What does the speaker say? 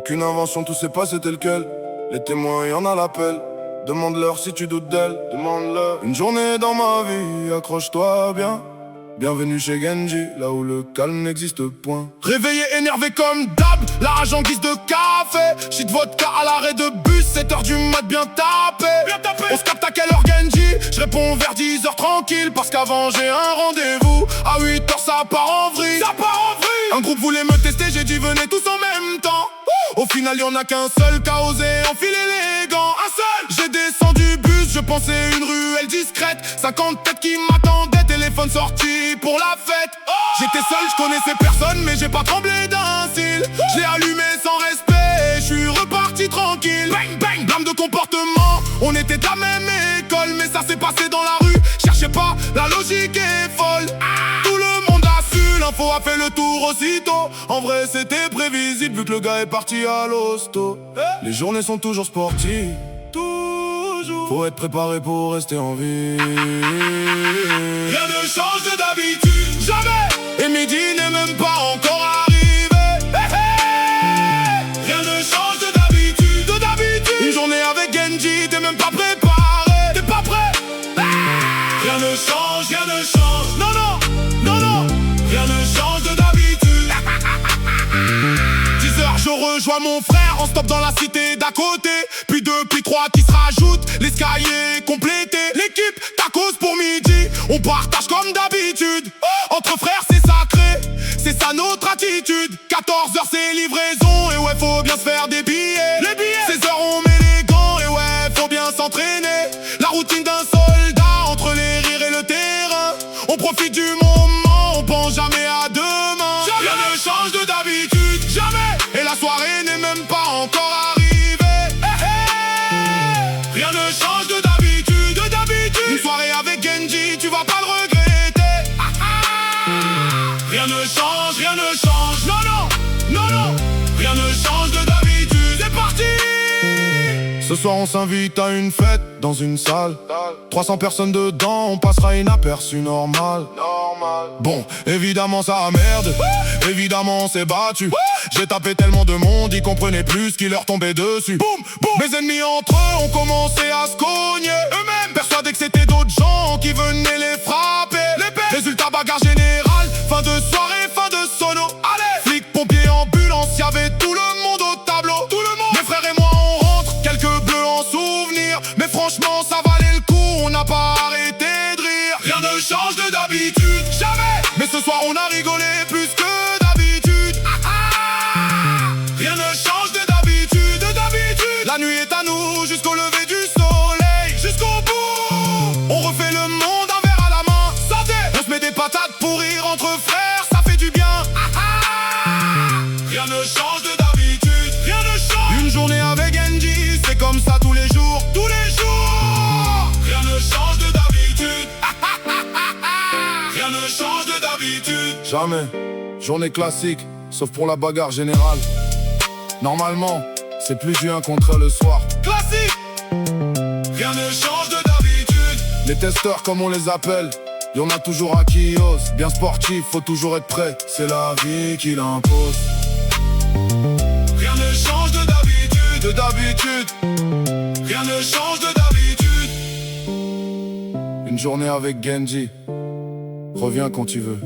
Aucune invention, tout s'est passé tel quel. Les témoins, y'en a l'appel. Demande-leur si tu doutes d'elle, demande-leur. Une journée dans ma vie, accroche-toi bien. Bienvenue chez Genji, là où le calme n'existe point. Réveillé, énervé comme d'hab, la rage en guise de café. Shit vodka à l'arrêt de bus, 7h du mat bien tapé. On se capte à quelle heure Genji? Je réponds vers 10h tranquille, parce qu'avant j'ai un rendez-vous. À 8h ça part en vrille. Un groupe voulait me tester, j'ai dit venez tous en même temps. Au final y'en a qu'un seul qui a osé enfiler les gants. Un seul. J'ai descendu bus, je pensais une ruelle discrète. 50 têtes qui m'attendaient, téléphone sorti pour la fête. J'étais seul, je connaissais personne, mais j'ai pas tremblé d'un cil. Je l'ai allumé sans respect, je suis reparti tranquille. Bang bang, blâme de comportement, on était de la même école, mais ça s'est passé dans la rue. Cherchez pas, la logique est folle. Tout le monde a su, l'info a fait le tour aussitôt. En vrai c'était prévisible vu que le gars est parti à l'hosto. Les journées sont toujours sportives, toujours. Faut être préparé pour rester en vie. Rien ne change de d'habitude, jamais. Et midi n'est même pas encore arrivé. Rien ne change de d'habitude, Une journée avec Genji, t'es même pas préparé. T'es pas prêt. Rien ne change, non, non, non, non. Rien ne change de d'habitude. 10h, je rejoins mon frère, on stop dans la cité d'à côté. Puis 2, puis 3 qui se rajoutent, l'escalier complété. L'équipe tacos pour midi, on partage comme d'habitude. Entre frères c'est sacré, c'est ça notre attitude. 14h c'est livraison, et ouais faut bien se faire des billets. 16h on met les gants, et ouais faut bien s'entraîner. La routine d'un soldat, entre les rires et le terrain. On profite du moment, on pense jamais à demain. Rien ne change de d'habitude, jamais. Et la soirée n'est même pas encore arrivée. Rien ne change de d'habitude, Une soirée avec Genji, tu vas pas le regretter. Rien ne change, non, non, non, non. Rien ne change de d'habitude, c'est parti. Ce soir on s'invite à une fête dans une salle. 300 personnes dedans, on passera inaperçu normal. Bon, évidemment ça merde, évidemment on s'est battu. J'ai tapé tellement de monde, ils comprenaient plus ce qui leur tombait dessus. Boum, boum. Mes ennemis entre eux ont commencé à se cogner. Eux-mêmes persuadés que c'était d'autres gens qui venaient les frapper. Résultat bagarre générale, fin de soirée, fin de sono. Allez, flics, pompiers, ambulance, y'avait tout le monde au tableau. Tout le monde. Mes frères et moi on rentre, quelques bleus en souvenir. Mais franchement ça valait le coup, on n'a pas arrêté de rire. Rien ne change de d'habitude, jamais. Mais ce soir on a rigolé plus que d'habitude. Rien ne change de d'habitude, La nuit est à nous jusqu'au lever du soleil, jusqu'au bout. On refait le monde un verre à la main. Santé. On se met des patates pour rire entre frères, ça fait du bien. Rien ne change de d'habitude, rien ne change. Une journée avec Genji, c'est comme ça tous les jours, tous les jours. Rien ne change de d'habitude. Rien ne change de d'habitude. Jamais. Journée classique, sauf pour la bagarre générale. Normalement, c'est plus du 1 contre le soir. Classique. Rien ne change de d'habitude. Les testeurs comme on les appelle, y'en a toujours un qui ose. Bien sportif, faut toujours être prêt, c'est la vie qui l'impose. Rien ne change de d'habitude, Rien ne change de d'habitude. Une journée avec Genji, reviens quand tu veux.